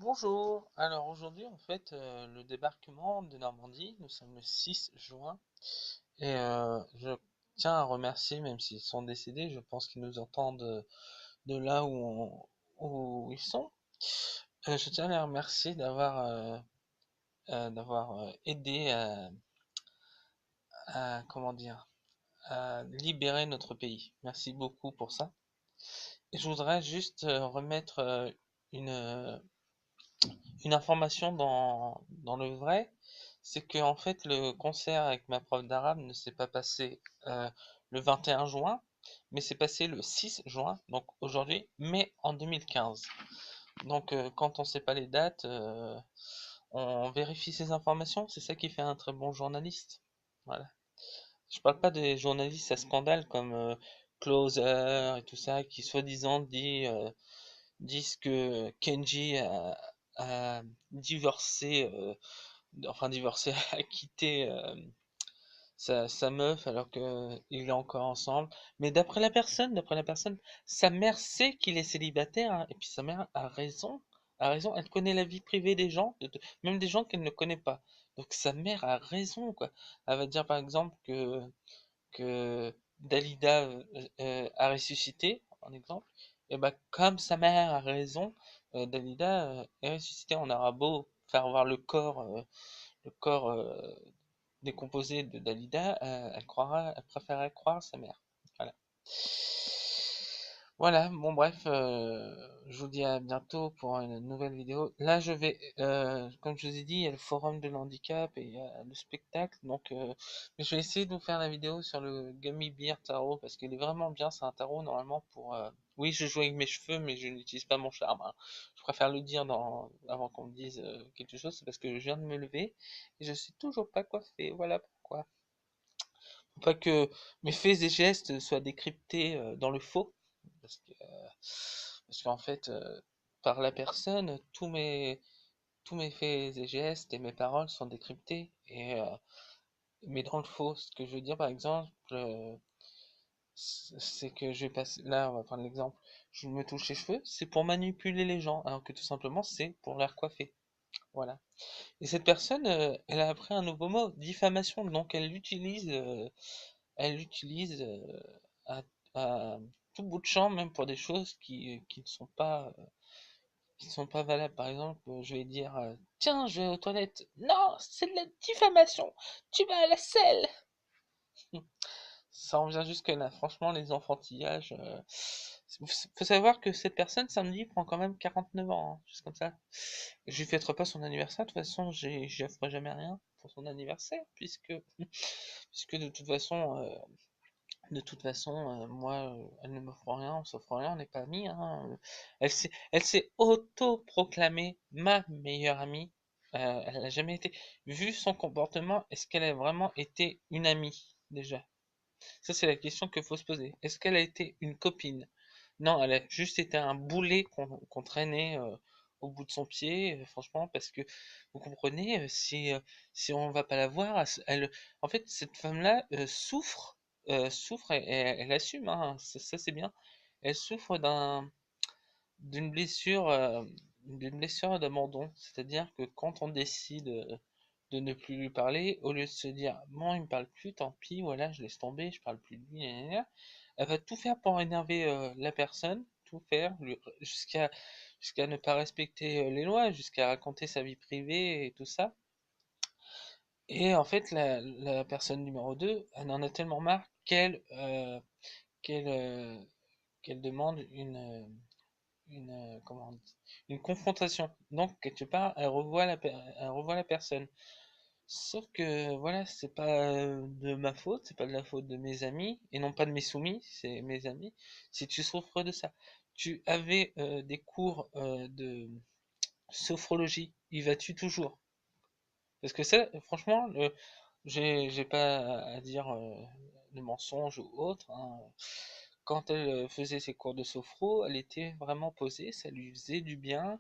Bonjour, alors aujourd'hui on fête le débarquement de Normandie, nous sommes le 6 juin et je tiens à remercier, même s'ils sont décédés, je pense qu'ils nous entendent de là où ils sont. Je tiens à les remercier d'avoir aidé comment dire, à libérer notre pays. Merci beaucoup pour ça. Et je voudrais juste remettre une, euh, une information dans le vrai, c'est que en fait le concert avec ma prof d'arabe ne s'est pas passé le 21 juin, mais c'est passé le 6 juin, donc aujourd'hui, mais en 2015. Donc quand on sait pas les dates, on vérifie ces informations, c'est ça qui fait un très bon journaliste. Voilà. Je parle pas des journalistes à scandale comme Closer et tout ça, qui soi-disant disent que Kenji a divorcé, enfin divorcé, a quitté sa meuf alors que il est encore ensemble. Mais d'après la personne, sa mère sait qu'il est célibataire, hein, et puis sa mère a raison. Elle connaît la vie privée des gens, même des gens qu'elle ne connaît pas. Donc sa mère a raison, quoi. Elle va dire par exemple que Dalida a ressuscité, en exemple, et bah comme sa mère a raison, Dalida est ressuscitée. On aura beau faire voir le corps décomposé de Dalida, elle préférerait croire sa mère. Voilà. Voilà, bon bref, je vous dis à bientôt pour une nouvelle vidéo. Là, comme je vous ai dit, il y a le forum de l'handicap et il y a le spectacle, donc mais je vais essayer de vous faire la vidéo sur le Gummy Bear Tarot parce qu'il est vraiment bien. C'est un tarot normalement pour. Oui, je joue avec mes cheveux, mais je n'utilise pas mon charme, hein. Je préfère le dire avant qu'on me dise quelque chose, c'est parce que je viens de me lever et je suis toujours pas coiffé. Voilà pourquoi. Faut pas que mes faits et gestes soient décryptés dans le faux, parce que parce qu'en fait, par la personne, tous mes faits et gestes et mes paroles sont décryptés, mais dans le faux. Ce que je veux dire, par exemple, c'est que je vais passer, là, on va prendre l'exemple, je me touche les cheveux, c'est pour manipuler les gens, alors que tout simplement, c'est pour les recoiffer. Voilà. Et cette personne, elle a appris un nouveau mot, diffamation, donc elle l'utilise à, à tout bout de champ, même pour des choses qui ne sont pas valables. Par exemple, je vais dire, tiens, je vais aux toilettes. Non, c'est de la diffamation. Tu vas à la selle. Ça en vient jusque-là. Franchement, les enfantillages. Faut savoir que cette personne, samedi, prend quand même 49 ans, hein, juste comme ça. Je lui fêterai pas son anniversaire. De toute façon, j'y offre jamais rien pour son anniversaire, puisque de toute façon, moi, elle ne m'offre rien, on s'offre rien, on n'est pas amis, hein. Elle s'est auto-proclamée ma meilleure amie. Elle n'a jamais été. Vu son comportement, est-ce qu'elle a vraiment été une amie, déjà? Ça, c'est la question qu'il faut se poser. Est-ce qu'elle a été une copine? Non, elle a juste été un boulet qu'on traînait au bout de son pied, franchement, parce que vous comprenez, si on va pas la voir, en fait, cette femme-là souffre et elle assume, hein, ça c'est bien. Elle souffre d'une blessure, d'une blessure d'abandon, c'est-à-dire que quand on décide de ne plus lui parler, au lieu de se dire bon, il me parle plus, tant pis, voilà, je laisse tomber, je parle plus de lui, gna, gna, gna, elle va tout faire pour énerver la personne, tout faire, jusqu'à ne pas respecter les lois, jusqu'à raconter sa vie privée et tout ça. Et en fait, la personne numéro 2 elle en a tellement marre qu'elle qu'elle demande comment on dit, une confrontation. Donc, quelque part, elle revoit la personne. Sauf que, voilà, c'est pas de ma faute, c'est pas de la faute de mes amis, et non pas de mes soumis, c'est mes amis, si tu souffres de ça. Tu avais des cours de sophrologie, y vas-tu toujours? Parce que ça, franchement, j'ai pas à dire de mensonge ou autre, hein. Quand elle faisait ses cours de sophro, elle était vraiment posée, ça lui faisait du bien.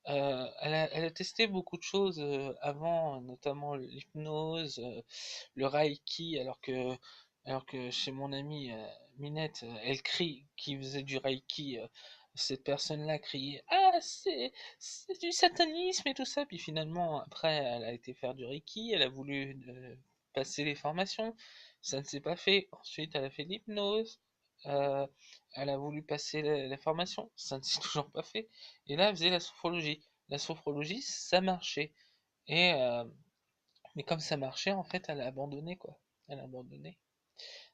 Elle a testé beaucoup de choses avant, notamment l'hypnose, le reiki, alors que chez mon amie Minette, elle crie qu'il faisait du reiki. cette personne-là criait ah c'est du satanisme et tout ça, puis finalement après elle a été faire du Reiki, elle a voulu passer les formations, ça ne s'est pas fait. Ensuite elle a fait de l'hypnose, euh, elle a voulu passer la formation, ça ne s'est toujours pas fait. Et là elle faisait la sophrologie. La sophrologie ça marchait. Et mais comme ça marchait en fait elle a abandonné quoi. Elle a abandonné.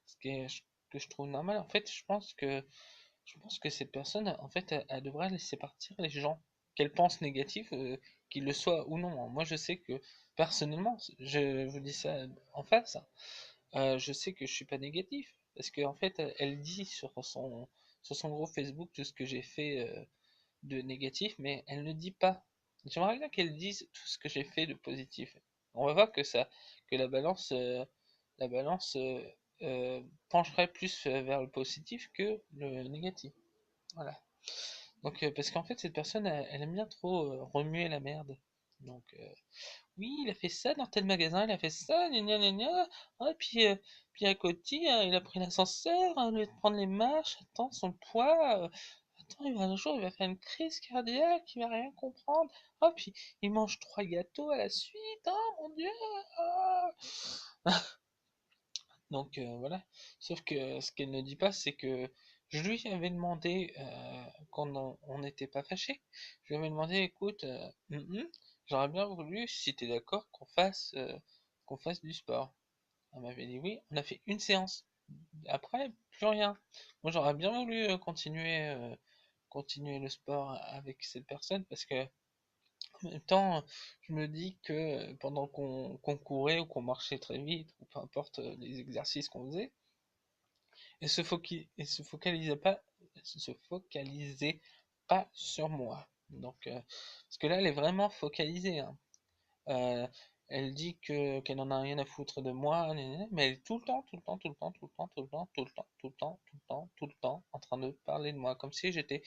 Ce que je trouve normal en fait, je pense que cette personne, en fait, elle devrait laisser partir les gens, qu'elle pense négatif, qu'ils le soient ou non. Moi, je sais que, personnellement, je vous dis ça en face, hein, je sais que je suis pas négatif, parce qu'en fait, elle dit sur son groupe Facebook tout ce que j'ai fait de négatif, mais elle ne dit pas. J'aimerais bien qu'elle dise tout ce que j'ai fait de positif. On va voir que la balance pencherait plus vers le positif que le négatif. Voilà. Donc, parce qu'en fait, cette personne, elle aime bien trop remuer la merde. Donc, oui, il a fait ça dans tel magasin, il a fait ça, gna gna gna gna. Ah, puis à côté, il a pris l'ascenseur, au lieu de prendre les marches, attends, son poids, attends, un jour, il va faire une crise cardiaque, il va rien comprendre. Ah, puis il mange 3 gâteaux à la suite, oh mon Dieu! Ah. Donc voilà. Sauf que ce qu'elle ne dit pas, c'est que je lui avais demandé, quand on n'était pas fâchés, je lui avais demandé, écoute, j'aurais bien voulu, si t'es d'accord, qu'on fasse du sport. Elle m'avait dit oui, on a fait une séance. Après, plus rien. Moi, j'aurais bien voulu continuer le sport avec cette personne parce que en même temps, je me dis que pendant qu'on courait ou qu'on marchait très vite, ou peu importe les exercices qu'on faisait, elle se focalisait pas sur moi. Donc, parce que là, elle est vraiment focalisée, hein. Euh, Elle dit qu'elle en a rien à foutre de moi, gna gna gna, mais elle est tout le temps, tout le temps, tout le temps, tout le temps, tout le temps, tout le temps, tout le temps, tout le temps, tout le temps, en train de parler de moi, comme si j'étais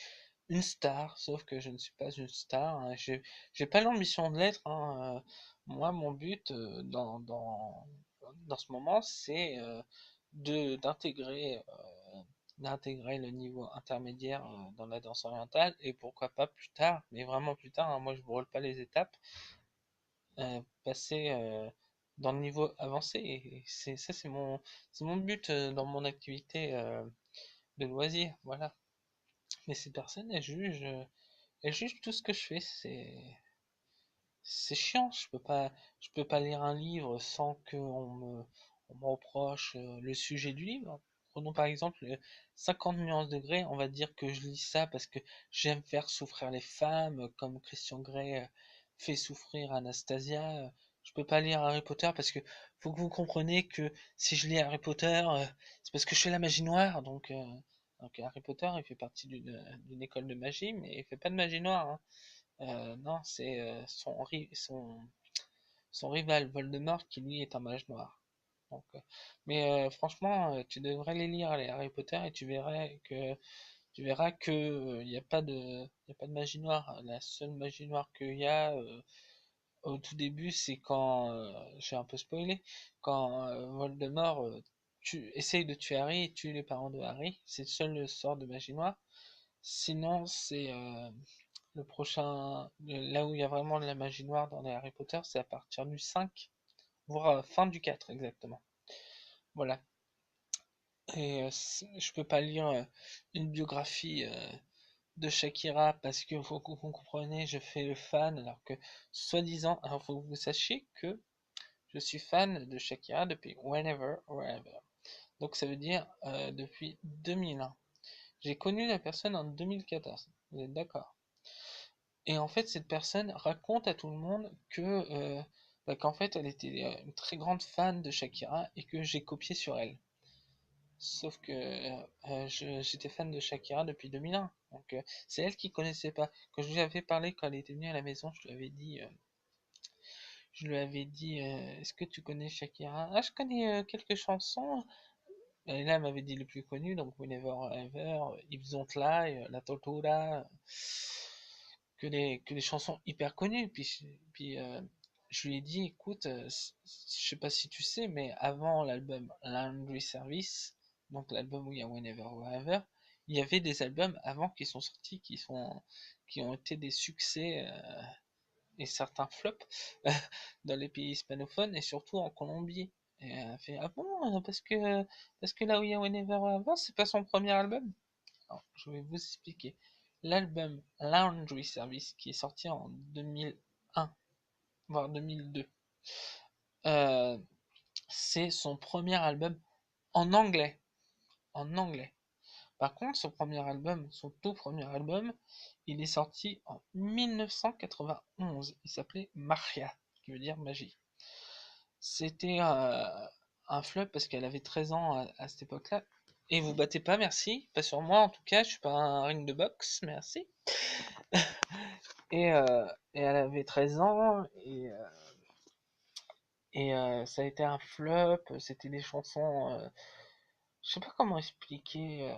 une star, sauf que je ne suis pas une star, hein. J'ai pas l'ambition de l'être, hein. Moi, mon but dans ce moment, c'est de d'intégrer le niveau intermédiaire dans la danse orientale, et pourquoi pas plus tard, mais vraiment plus tard, hein. Moi, je brûle pas les étapes, passer dans le niveau avancé, et c'est mon but dans mon activité de loisir, voilà. Mais ces personnes, elles jugent tout ce que je fais. C'est chiant. Je peux pas lire un livre sans on me reproche le sujet du livre. Prenons par exemple 50 nuances de Grey. On va dire que je lis ça parce que j'aime faire souffrir les femmes, comme Christian Grey fait souffrir Anastasia. Je peux pas lire Harry Potter parce que faut que vous compreniez que si je lis Harry Potter, c'est parce que je fais la magie noire. Donc Harry Potter, il fait partie d'une école de magie, mais il fait pas de magie noire, hein. Non, c'est son rival Voldemort qui lui est un mage noir. Donc, mais franchement, tu devrais les lire, les Harry Potter, et tu verras que il y a pas de magie noire. La seule magie noire qu'il y a au tout début, c'est quand j'ai un peu spoilé, quand Voldemort essaye de tuer Harry et tue les parents de Harry. C'est le seul sort de magie noire. Sinon, c'est le prochain, là où il y a vraiment de la magie noire dans les Harry Potter, c'est à partir du 5, voire fin du 4 exactement. Voilà. Et je peux pas lire une biographie de Shakira parce que faut que vous compreniez, je fais le fan alors que soi-disant, alors faut que vous sachiez que je suis fan de Shakira depuis Whenever, Wherever. Donc ça veut dire depuis 2001. J'ai connu la personne en 2014. Vous êtes d'accord? Et en fait, cette personne raconte à tout le monde qu'en fait, elle était une très grande fan de Shakira et que j'ai copié sur elle. Sauf que j'étais fan de Shakira depuis 2001. Donc, c'est elle qui connaissait pas. Quand je lui avais parlé, quand elle était venue à la maison, je lui avais dit, est-ce que tu connais Shakira? Ah, je connais quelques chansons. Et là, elle m'avait dit les plus connues, donc Whenever, Ever, If Don't Lie, La Tortura, que des chansons hyper connues. Puis je lui ai dit, écoute, je sais pas si tu sais, mais avant l'album Laundry Service, donc l'album où il y a Whenever, Ever, il y avait des albums avant qui sont sortis, qui ont été des succès et certains flops dans les pays hispanophones et surtout en Colombie. Et elle fait ah bon parce que là où il y a Whenever avant c'est pas son premier album. Alors, je vais vous expliquer. L'album Laundry Service qui est sorti en 2001 voire 2002, euh, c'est son premier album en anglais. En anglais. Par contre, son premier album, son tout premier album, il est sorti en 1991. Il s'appelait Magia, qui veut dire magie. C'était un flop parce qu'elle avait 13 ans à cette époque-là. Et vous battez pas, merci. Pas sur moi en tout cas, je suis pas un ring de boxe, merci. Et, euh, et elle avait 13 ans et ça a été un flop. C'était des chansons. Je sais pas comment expliquer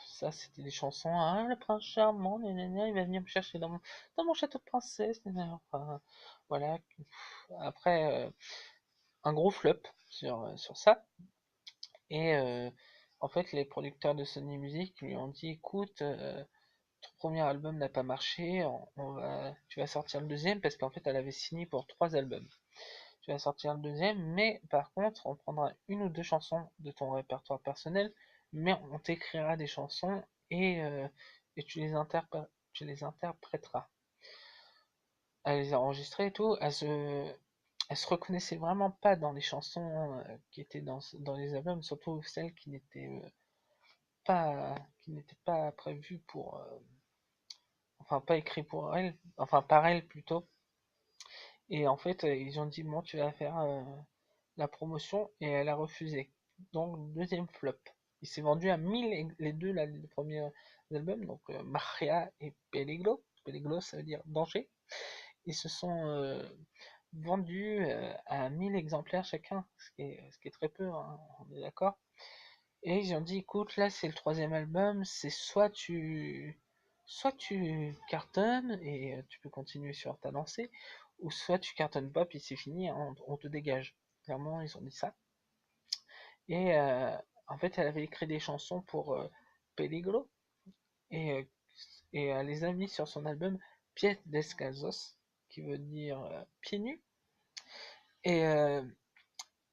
ça. C'était des chansons. Ah, le prince charmant, il va venir me chercher dans mon château de princesse. Enfin, voilà. Après, un gros flop sur ça. Et en fait, les producteurs de Sony Music lui ont dit écoute, ton premier album n'a pas marché, tu vas sortir le deuxième parce qu'en fait, elle avait signé pour 3 albums. Tu vas sortir le deuxième, mais par contre, on prendra une ou deux chansons de ton répertoire personnel, mais on t'écrira des chansons et tu les interpréteras. Elle les a enregistrées et tout, elle se reconnaissait vraiment pas dans les chansons qui étaient dans les albums, surtout celles qui n'étaient pas prévues pour, enfin pas écrites pour elle, enfin par elle plutôt. Et en fait, ils ont dit bon, tu vas faire la promotion et elle a refusé. Donc deuxième flop. Il s'est vendu à 1000 les deux là, les premiers albums, donc Magia et Peligro. Peligro ça veut dire danger. Ils se sont vendus à 1000 exemplaires chacun, ce qui est très peu, hein, on est d'accord. Et ils ont dit écoute, là c'est le troisième album, c'est soit tu cartonnes et tu peux continuer sur ta lancée, ou soit tu cartonnes pas puis c'est fini, hein, on te dégage. Clairement ils ont dit ça. Et en fait elle avait écrit des chansons pour Peligro et, euh, et elle les a mis sur son album Pies Descalzos, qui veut dire pieds nus. Et, euh,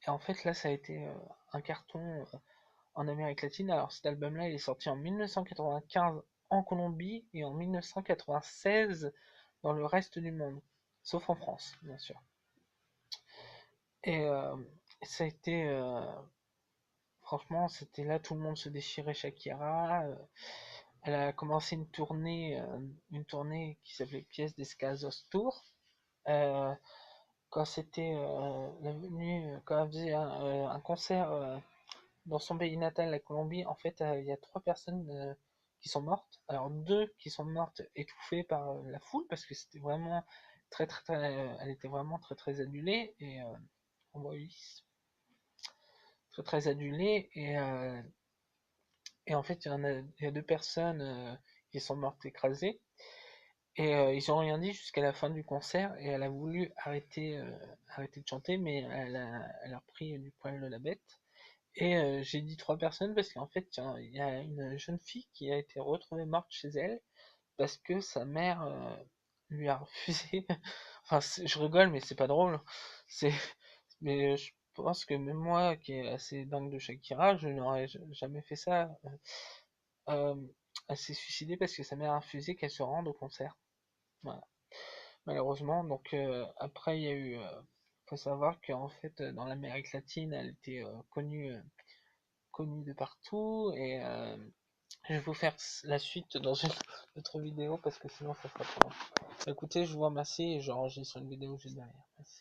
et en fait là ça a été un carton en Amérique latine. Alors cet album-là, il est sorti en 1995 en Colombie et en 1996 dans le reste du monde, sauf en France, bien sûr. Et ça a été, franchement, c'était là, tout le monde se déchirait Shakira. Elle a commencé une tournée qui s'appelait Pièces d'Escazos Tour. Euh, quand c'était la venue, quand elle faisait un concert dans son pays natal, la Colombie, en fait, il y a 3 personnes qui sont mortes. Alors deux qui sont mortes étouffées par la foule parce que c'était vraiment elle était vraiment très très adulée et on voit Ulysse très très adulée et en fait il y a 2 personnes qui sont mortes écrasées et ils ont rien dit jusqu'à la fin du concert et elle a voulu arrêter de chanter mais elle a repris du poil de la bête. Et j'ai dit 3 personnes parce qu'en fait, tiens, il y a une jeune fille qui a été retrouvée morte chez elle parce que sa mère lui a refusé. Enfin, je rigole, mais c'est pas drôle. C'est, mais je pense que même moi, qui est assez dingue de Shakira, je n'aurais jamais fait ça. Euh, Elle s'est suicidée parce que sa mère a refusé qu'elle se rende au concert. Voilà. Malheureusement, donc après, il y a eu. Faut savoir qu'en fait, dans l'Amérique latine, elle était connue de partout et je vais vous faire la suite dans une autre vidéo parce que sinon ça sera trop long. Écoutez, je vous remercie et j'enregistre une vidéo juste derrière. Merci.